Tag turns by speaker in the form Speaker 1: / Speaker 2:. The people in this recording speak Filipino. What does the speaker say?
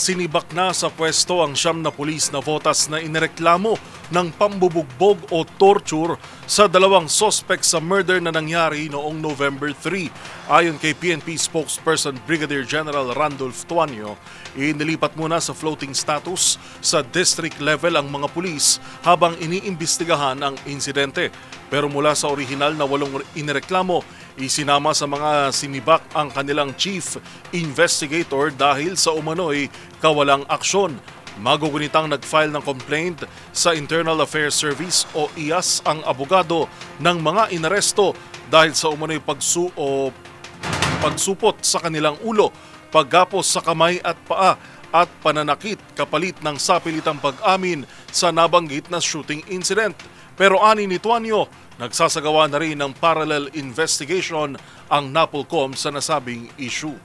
Speaker 1: Sinibak na sa pwesto ang 9 na pulis na votas na inireklamo ng pambubugbog o torture sa 2 sospek sa murder na nangyari noong November 3. Ayon kay PNP spokesperson Brigadier General Randolph Tuanyo, inilipat muna sa floating status sa district level ang mga pulis habang iniimbestigahan ang insidente. Pero mula sa orihinal na 8 inireklamo, isinama sa mga sinibak ang kanilang chief investigator dahil sa umano'y kawalang aksyon. Magugunitang nag-file ng complaint sa Internal Affairs Service o IAS ang abogado ng mga inaresto dahil sa umano'y pagsupot sa kanilang ulo, paggapos sa kamay at paa at pananakit kapalit ng sapilitang pag-amin sa nabanggit na shooting incident. Pero ani ni Tuanyo, nagsasagawa na rin ng parallel investigation ang NAPOLCOM sa nasabing issue.